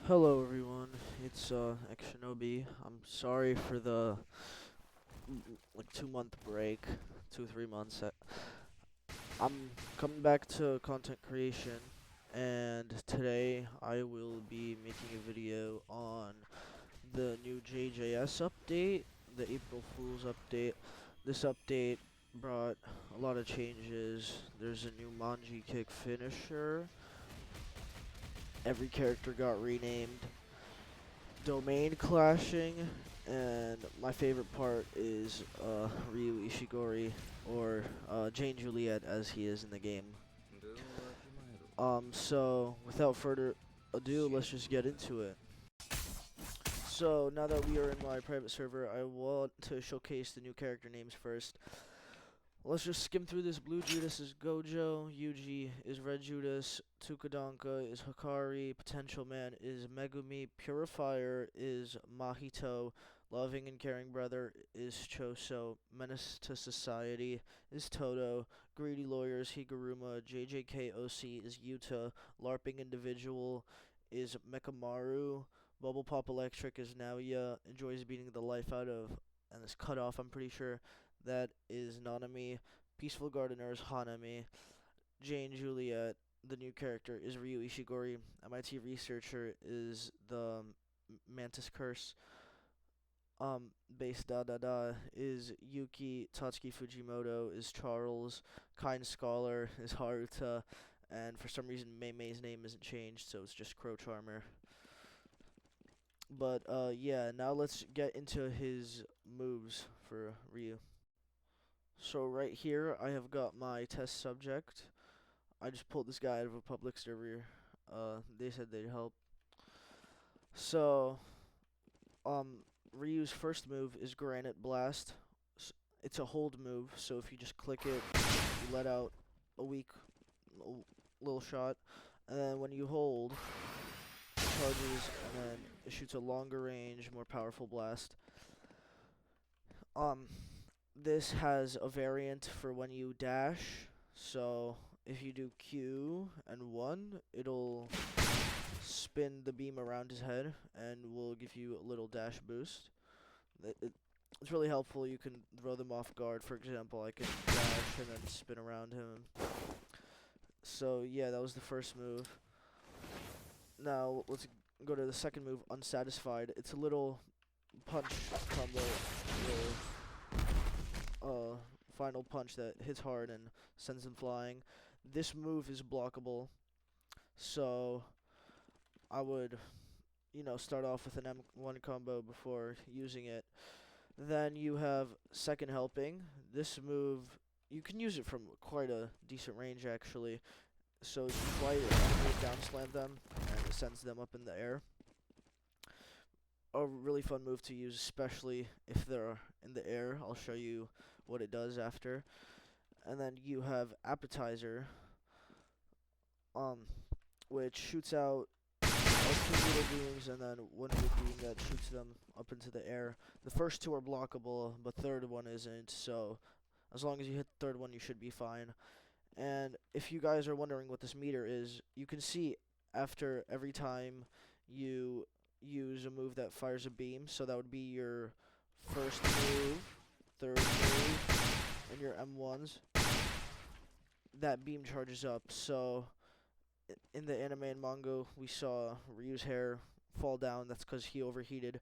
Hello everyone, it's Shinobi. I'm sorry for the 2 month break, 2 3 months. I'm coming back to content creation, and today I will be making a video on the new JJS update, the April Fools update. This update brought a lot of changes. There's a new Mongji Kick finisher. Every character got renamed. Domain clashing, and my favorite part is Ryu Ishigori, or Jane Juliet as he is in the game. So without further ado, let's just get into it. So now that we are in my private server, I want to showcase the new character names first. Let's just skim through this. Blue Judas is Gojo, Yuji is Red Judas, Tukadanka is Hikari, Potential Man is Megumi, Purifier is Mahito, Loving and Caring Brother is Choso, Menace to Society is Toto, Greedy Lawyer is Higuruma, JJK is Yuta, LARPing Individual is Mekamaru, Bubble Pop Electric is Naoya, enjoys beating the life out of, and is cut off, I'm pretty sure. That is Nanami. Peaceful Gardener is Hanami. Jane Juliet, the new character, is Ryu Ishigori. MIT Researcher is the Mantis Curse. Base Da Da Da is Yuki. Tatsuki Fujimoto is Charles. Kind Scholar is Haruta. And for some reason, Mei Mei's name isn't changed, so it's just Crow Charmer. But yeah, now let's get into his moves for Ryu. So right here, I have got my test subject. I just pulled this guy out of a public server. They said they'd help. So, Ryu's first move is Granite Blast. It's a hold move, so if you just click it, you let out a weak little shot. And then when you hold, it charges, and then it shoots a longer range, more powerful blast. This has a variant for when you dash. So if you do Q and 1, it'll spin the beam around his head and will give you a little dash boost. It's really helpful. You can throw them off guard. For example, I can dash and then spin around him. So yeah, that was the first move. Now let's go to the second move, Unsatisfied. It's a little punch combo, final punch that hits hard and sends him flying. This move is blockable, so I would, start off with an M1 combo before using it. Then you have second helping. This move, you can use it from quite a decent range actually. So you fly your enemy, down slam them, and it sends them up in the air. A really fun move to use, especially if they're in the air. I'll show you what it does after. And then you have Appetizer, which shoots out two little beams and then one big beam that shoots them up into the air. The first two are blockable, but third one isn't, so as long as you hit the third one, you should be fine. And if you guys are wondering what this meter is, you can see after every time you use a move that fires a beam, so that would be your first move, third move, and your M1s, that beam charges up. So in the anime and manga, we saw Ryu's hair fall down. That's because he overheated.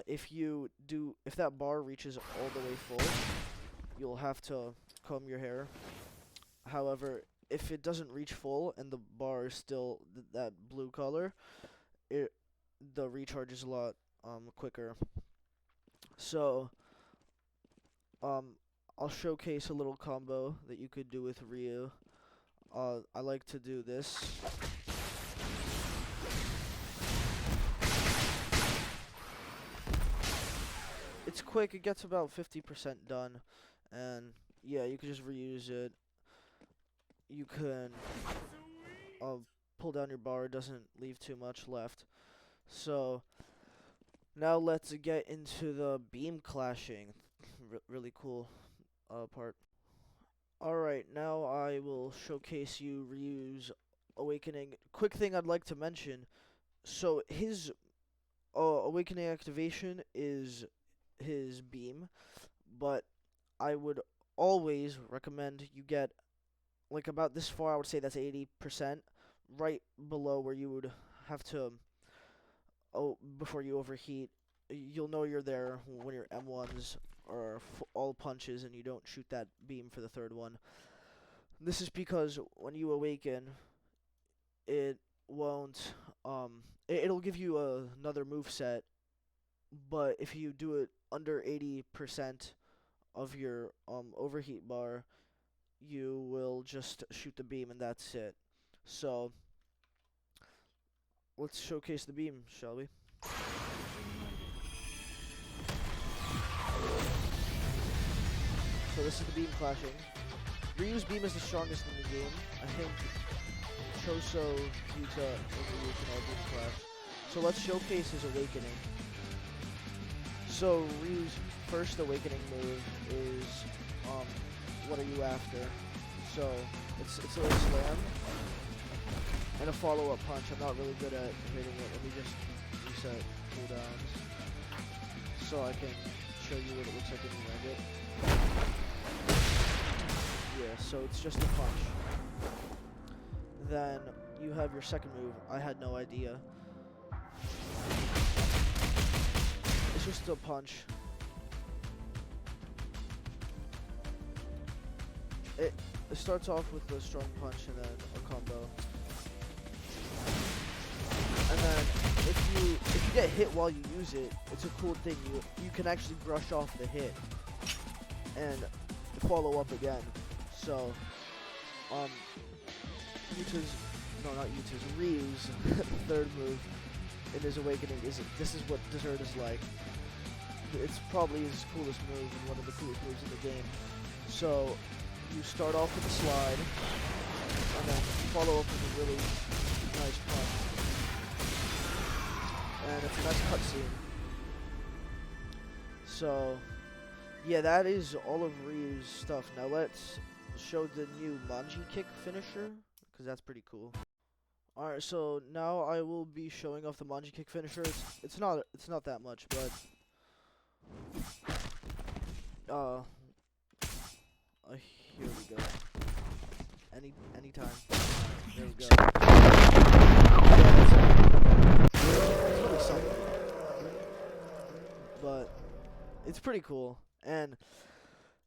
If that bar reaches all the way full, you'll have to comb your hair. However, if it doesn't reach full and the bar is still that blue color, the recharge is a lot quicker. So I'll showcase a little combo that you could do with Ryu. I like to do this. It's quick, it gets about 50% done, and yeah, you can just reuse it. You can pull down your bar, it doesn't leave too much left. So now let's get into the beam clashing. Really cool part. Alright, now I will showcase you Ryu's Awakening. Quick thing I'd like to mention, So his awakening activation is his beam, but I would always recommend you get like about this far. I would say that's 80%, right below where you would have to before you overheat. You'll know you're there when your M1s are all punches and you don't shoot that beam for the third one. This is because when you awaken, it won't it'll give you another move set, but if you do it under 80% of your overheat bar, you will just shoot the beam and that's it. So let's showcase the beam, shall we? So this is the beam clashing. Ryu's beam is the strongest in the game. I think Choso, Yuta, and Ryu can all beam clash. So let's showcase his awakening. So Ryu's first awakening move is what are you after? So it's a little slam and a follow-up punch. I'm not really good at hitting it. Let me just reset cooldowns so I can show you what it looks like when you land it. Yeah, so it's just a punch. Then you have your second move. I had no idea. It's just a punch. It starts off with a strong punch and then a combo. And then if you get hit while you use it, it's a cool thing. You can actually brush off the hit and follow up again. So Ryu's third move in his awakening this is what Desert is like. It's probably his coolest move and one of the coolest moves in the game. So you start off with a slide and then follow up with a really nice punch. And it's a nice cutscene. So yeah, that is all of Ryu's stuff. Now let's show the new Mongji Kick finisher, because that's pretty cool. Alright, so now I will be showing off the Mongji Kick finisher. It's not that much, but here we go. Anytime. There we go. Yeah, it's really something. But it's pretty cool. And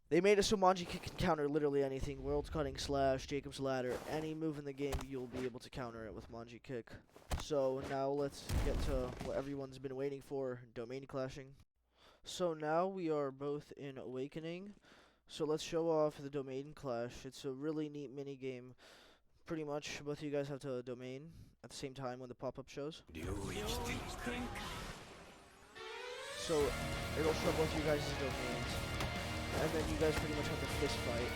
they made it so Mongji Kick can counter literally anything. World Cutting Slash, Jacob's Ladder, any move in the game, you'll be able to counter it with Mongji Kick. So now let's get to what everyone's been waiting for, domain clashing. So now we are both in Awakening. So let's show off the domain clash. It's a really neat mini game. Pretty much both of you guys have to domain at the same time when the pop-up shows. So it'll show both you guys' domains. And then you guys pretty much have to fist fight.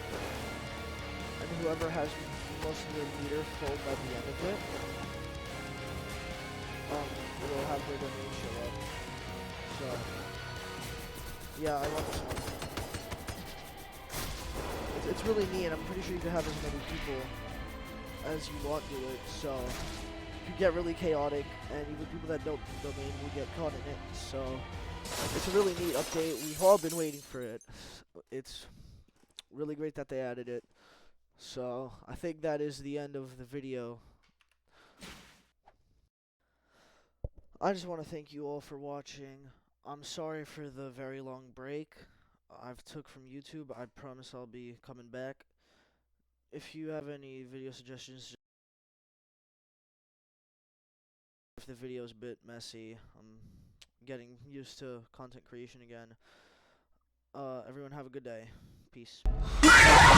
And whoever has most of their meter full by the end of it, will have their domain show up. So yeah, I love this one. It's really neat, and I'm pretty sure you can have as many people as you want do it. So you get really chaotic, and even people that don't domain will get caught in it. So it's a really neat update. We've all been waiting for it. It's really great that they added it. So I think that is the end of the video. I just want to thank you all for watching. I'm sorry for the very long break I've took from YouTube. I promise I'll be coming back. If you have any video suggestions, if the video's a bit messy, I'm getting used to content creation again. Everyone have a good day. Peace.